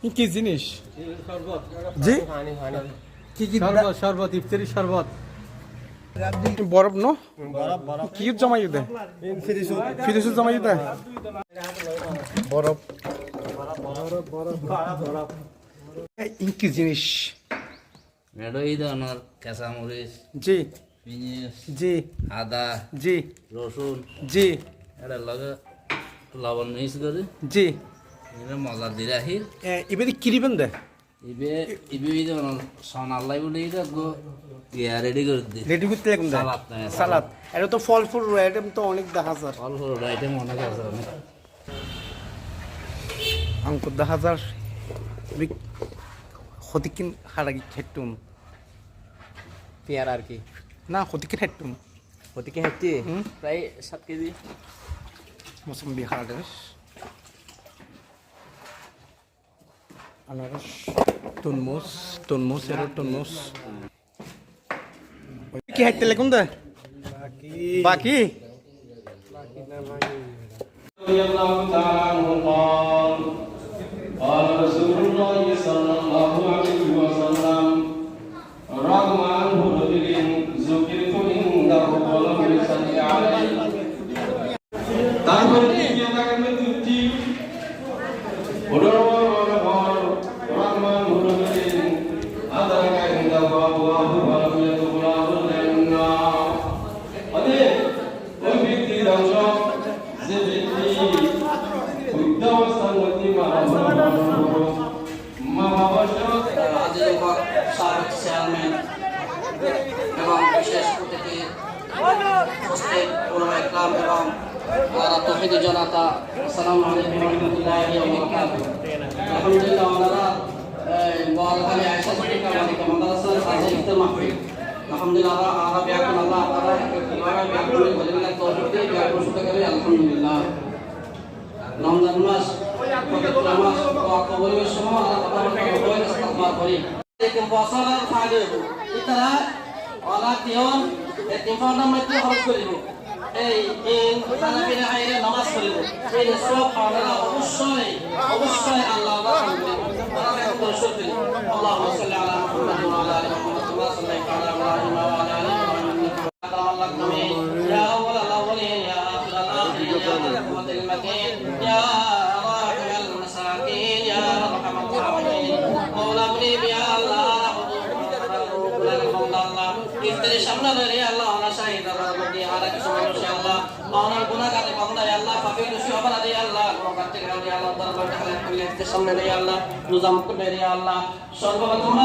কি জিনিস? শরবত। জি কি কি শরবত? শরবত, ইফতারি শরবত। বরফ ন বরফ বরফ। কি জমাই দেয় ফিরিসু জমাই দেয় বরফ কি জিনিস? মেডো এই ধরনের কাঁচামরিচ, জি পিঁয়াজ, জি আদা, জি রসুন জি এটা লগে লবণ মিক্স করে জি এটা মজা দিয়ে রাখি। এবারে কিরিবেন দেয় ইবে ইবে এই ধরনের সোনালাই বলে এটা ইয়া রেডি করে দিই। রেডি করতে লাগবে সালাদ না, সালাদ এটা তো ফল ফুল আইটেম তো অনেক দেখা যায় অল্প আইটেম অনেক আছে অনেক। আঙ্কুর দেখা যায় হতিকিন হারাগি খেটুম পেয়ার আর কি না হতিকিন হেটুম হতিকে হচ্ছে প্রায় 7 কেজি। মৌসুমি হারাস আনারস তরমুজ তরমুজ এর তরমুজ কি হাইতে লাগুন দে বাকি رضي الله تعالى عنه قال قال رسول الله صلى الله عليه وسلم رغم عنه رجل ذكرت عنده ولم يصلي عليه তারপরে দ্বিতীয় তাকে দুটি রহমান হুরুদিন আদাকা ইনদা বাবুহু ওয়ালাম ইয়াদখুলু জান্নাহ অদে ওই ব্যক্তি ধ্বংস যে ব্যক্তি বুদ্ধাবস্থার মধ্যে মা বাবার আজিজ সাবেক চেয়ারম্যান এবং বিশেষ অতিথি উপস্থিত ওলামা ইকরাম এবং তৌহিদি জনতা, আসসালামু আলাইকুম ওয়া রাহমাতুল্লাহি ওয়া বারাকাতুহু। আলহামদুলিল্লাহ ওনারা বলখালী আয়েশা সিদ্দিকা মালিকা মাদ্রাসার আজ ইফতার মাহফিল আলহামদুলিল্লাহ আমরা ব্যাকুল আল্লাহ তাআলা কিভাবে ব্যাকুল বলেন তৌফিক দিয়ে ব্যাকুল শুরু করি আলহামদুলিল্লাহ। রমজান মাস পবিত্র মাস কবরের সময় আল্লাহ তাআলা কবরের ইস্তেগফার করি এরকম বছরের ফায়দা হবে ইতারা ওলা তিয়ন এতিফার নামে হরজ করিব এই তারাবির আইরে নামাজ পড়িব এই সব পাওয়া অবশ্যই অবশ্যই আল্লাহ আল্লাহুম্মা সাল্লি আলা মুহাম্মাদ ওয়া আলা আলি মুহাম্মাদ ওয়া সাল্লাল্লাহু আলা ইব্রাহিম ওয়া আলা আলি ইব্রাহিম ইন্নাকা ইয়া আউয়াল আউয়ালিন ইয়া আখিরাল আখিরিন ইয়া রাহমাতুল মাতিন ইয়া রাহিমাল মাসাকিন ইয়া আরহামার রাহিমিন মাওলা বলি ইয়া আল্লাহ ইফতারি সামনে ধরে আল্লাহ ওনা শাহিদা রাব্বি আর কিছু মানুষ আল্লাহ ওনার গুনাহগারে বান্দা আল্লাহ পাপী দোষী হবে না রে আল্লাহ গুনাহগারতে করে আল্লাহ দরবার হালাত করলে ইফতার সামনে রে আল্লাহ নিজাম করে রে আল্লাহ সর্বপ্রথম